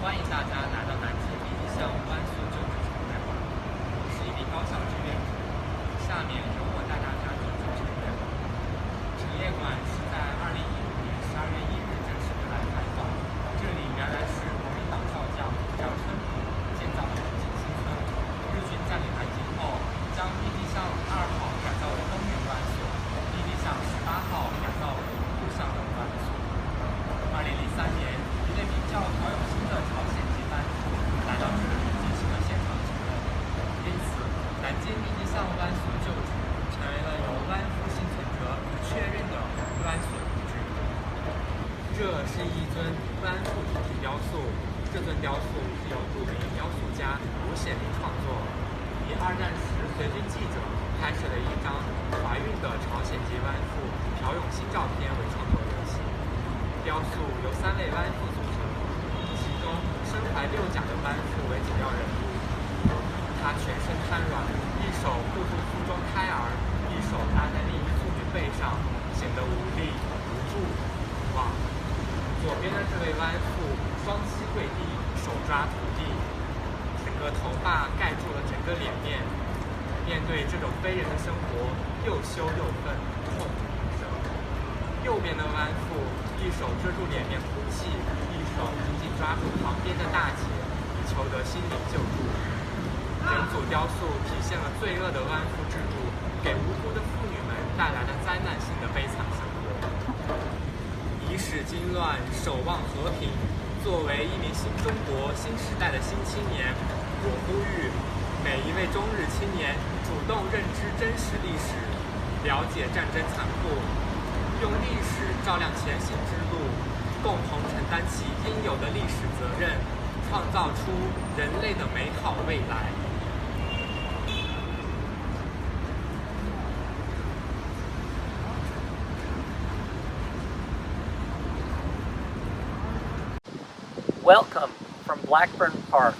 欢迎大家来到南京立体项湾所就职场对话。我是一名高校志愿者，下面由我带大家走进这个对话。这个夜馆是在2015年12月1日正式对外开放。这里原来是国民党少将赵春平建造的景新村，日军占领南京后，将立体巷2号改造为东园湾所，立体巷18号改造为陆上的湾所。2003年，一位名叫朴永新的朝鲜籍班夫来到这里进行了现场指认，因此南京立体巷湾所旧址成为了由湾夫幸存者确认的湾所遗址。这是一尊湾夫遗址雕塑，这尊雕塑是由著名雕塑家吴显明创作，以二战时随军记者拍摄的一张怀孕的朝鲜籍湾夫朴永新照片为创作原型。雕塑由3位湾夫组成，其中身怀6甲的湾夫为主要人物。他全身瘫软，一手护住腹中胎儿，一手搭在另一妇女背上，显得无力、无助、无望。左边的这位湾夫双膝跪地，手抓土地，整个头发盖住了整个脸面。面对这种非人的生活，又羞又愤，痛不欲生。右边的湾夫一手遮住脸面哭泣，一手紧紧抓住旁边的大姐，以求得心灵救助。整组雕塑体现了罪恶的湾夫制度给无辜的妇女们带来的灾难性的悲惨生活。以史经乱，守望和平。作为一名新中国新时代的新青年，我呼吁每一位中日青年主动认知真实历史，了解战争残酷，用历史照亮前行之路，共同承担起应有的历史责任，创造出人类的美好未来。Welcome from Blackburn Park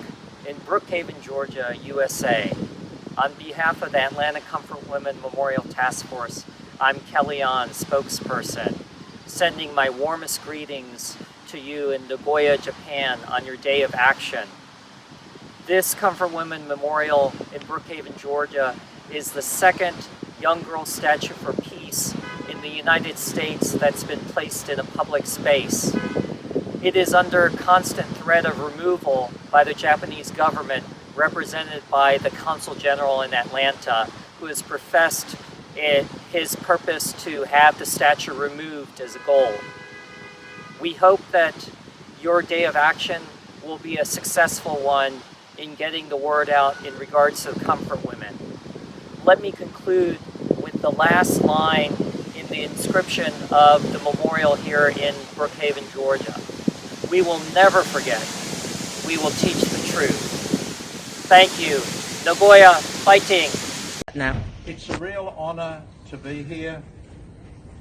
in Brookhaven, Georgia, USA. On behalf of the Atlanta Comfort Women Memorial Task Force, I'm Kellyanne, spokesperson, sending my warmest greetings to you in Nagoya, Japan on your day of action. This Comfort Women Memorial in Brookhaven, Georgia is the second young girl statue for peace in the United States that's been placed in a public space. It is under constant threat of removal by the Japanese government, represented by the Consul General in Atlanta, who has professed his purpose to have the statue removed as a goal. We hope that your day of action will be a successful one in getting the word out in regards to comfort women. Let me conclude with the last line in the inscription of the memorial here in Brookhaven, Georgia. We will never forget. We will teach the truth. Thank you. Nagoya, fighting! Now. It's a real honor to be here.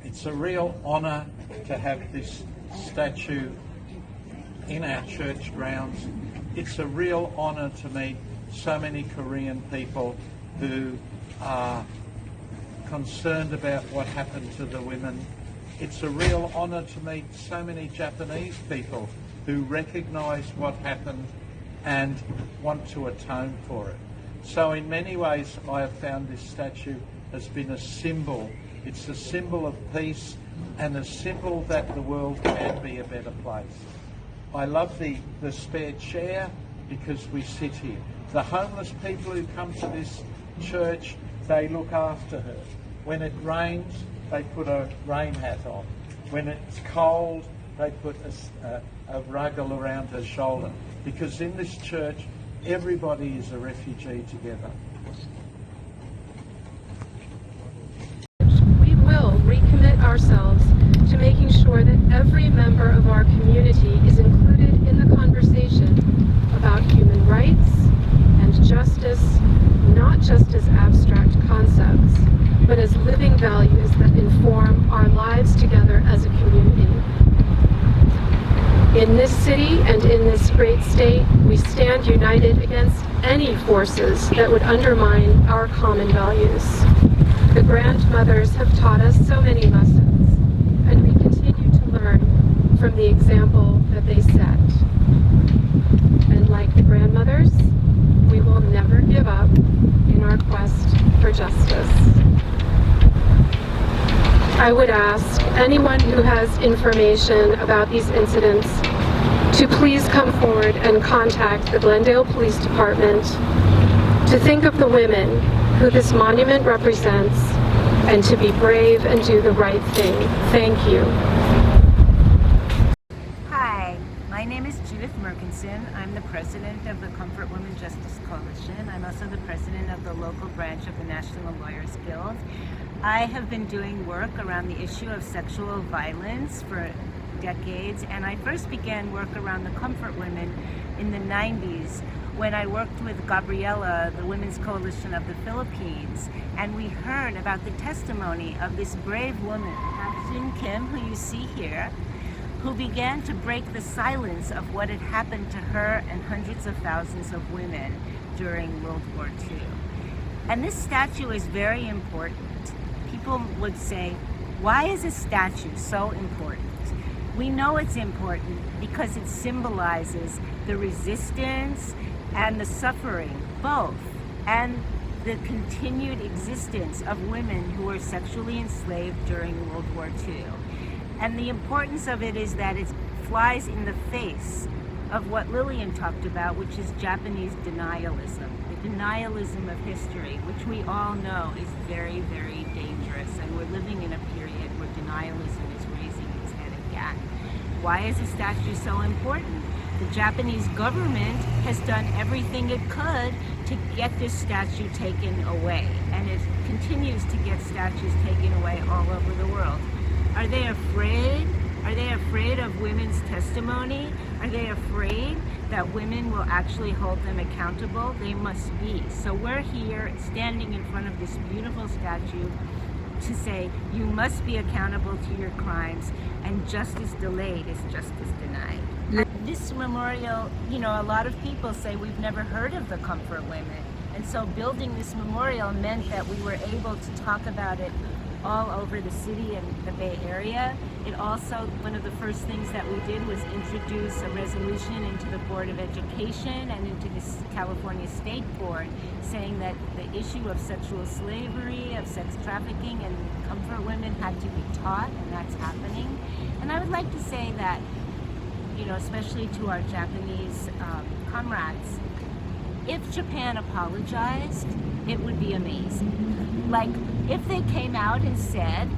It's a real honor to have this statue in our church grounds. It's a real honor to meet so many Korean people who are concerned about what happened to the women. It's a real honor to meet so many Japanese people who recognize what happened and want to atone for it. So in many ways I have found this statue has been a symbol. It's a symbol of peace and a symbol that the world can be a better place. I love the spare chair because we sit here. The homeless people who come to this church, they look after her. When it rains, they put a rain hat on. When it's cold, they put a rug around her shoulder. Because in this church, everybody is a refugee together. We will recommit ourselves to making sure that every member of our community is included in the conversation about human rights and justice, not just as abstract concepts, but as living values that inform our lives together as a community. In this city and in this great state, we stand united against any forces that would undermine our common values. The grandmothers have taught us so many lessons, and we continue to learn from the example that they set. I would ask anyone who has information about these incidents to please come forward and contact the Glendale Police Department, to think of the women who this monument represents, and to be brave and do the right thing. Thank you. Hi, my name is Judith Merkinson. I'm the president of the Comfort Women Justice Coalition. I'm also the president of the local branch of the National Lawyers Guild. I have been doing work around the issue of sexual violence for decades, and I first began work around the Comfort Women in the 90s when I worked with Gabriela, the Women's Coalition of the Philippines, and we heard about the testimony of this brave woman, Jin Kim, who you see here, who began to break the silence of what had happened to her and hundreds of thousands of women during World War II. And this statue is very important. People would say, why is a statue so important? We know it's important because it symbolizes the resistance and the suffering, both, and the continued existence of women who were sexually enslaved during World War II. And the importance of it is that it flies in the face of what Lillian talked about, which is Japanese denialism, the denialism of history, which we all know is very, very dangerous, and we're living in a period where denialism is raising its head again. Why is a statue so important? The Japanese government has done everything it could to get this statue taken away, and it continues to get statues taken away all over the world. Are they afraid? Are they afraid of women's testimony? Are they afraid that women will actually hold them accountable? They must be. So we're here standing in front of this beautiful statue to say you must be accountable to your crimes, and justice delayed is justice denied. This memorial, you know, a lot of people say we've never heard of the Comfort Women, and so building this memorial meant that we were able to talk about it all over the city and the Bay Area. It also, one of the first things that we did was introduce a resolution into the Board of Education and into the California State Board saying that the issue of sexual slavery, of sex trafficking, and comfort women had to be taught, and that's happening. And I would like to say that, you know, especially to our Japanese comrades, if Japan apologized, it would be amazing. Like, if they came out and said,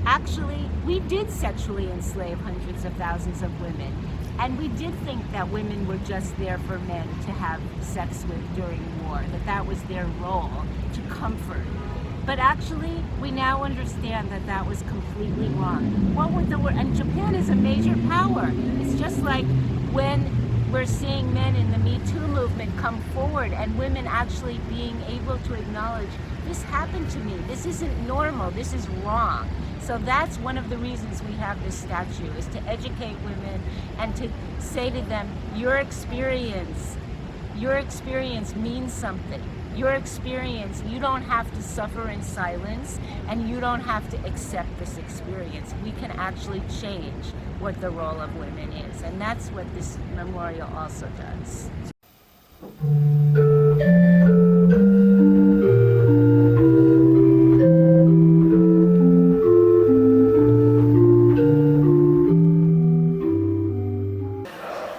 actually, we did sexually enslave hundreds of thousands of women, and we did think that women were just there for men to have sex with during war, that was their role, to comfort. But actually, we now understand that that was completely wrong. What would the word? And Japan is a major power. It's just like when we're seeing men in the Me Too movement come forward and women actually being able to acknowledge, this happened to me, this isn't normal, this is wrong. So that's one of the reasons we have this statue, is to educate women and to say to them, your experience means something. Your experience, you don't have to suffer in silence, and you don't have to accept this experience. We can actually change what the role of women is, and that's what this memorial also does.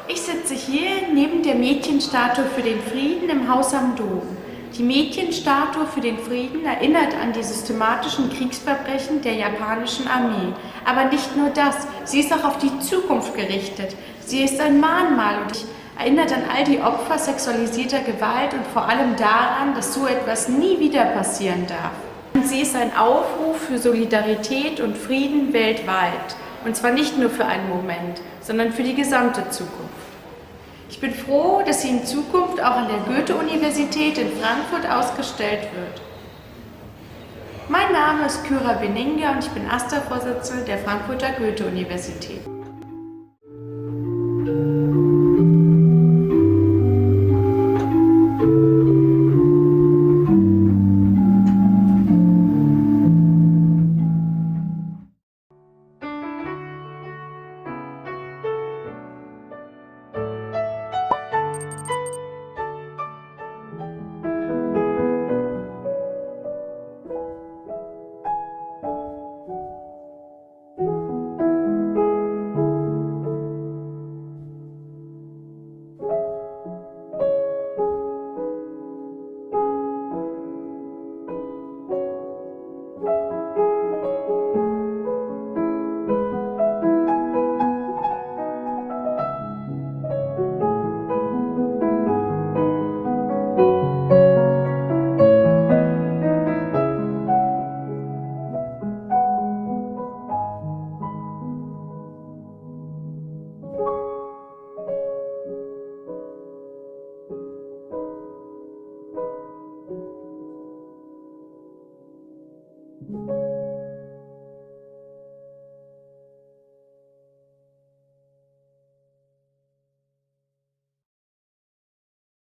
Ich sitze hier neben der Mädchenstatue für den Frieden im Haus am Dom. Die Mädchenstatue für den Frieden erinnert an die systematischen Kriegsverbrechen der japanischen Armee. Aber nicht nur das, sie ist auch auf die Zukunft gerichtet. Sie ist ein Mahnmal und erinnert an all die Opfer sexualisierter Gewalt und vor allem daran, dass so etwas nie wieder passieren darf. Und sie ist ein Aufruf für Solidarität und Frieden weltweit. Und zwar nicht nur für einen Moment, sondern für die gesamte Zukunft. Ich bin froh, dass sie in Zukunft auch an der Goethe-Universität in Frankfurt ausgestellt wird. Mein Name ist Kyra Beninga und ich bin AStA-Vorsitzende der Frankfurter Goethe-Universität.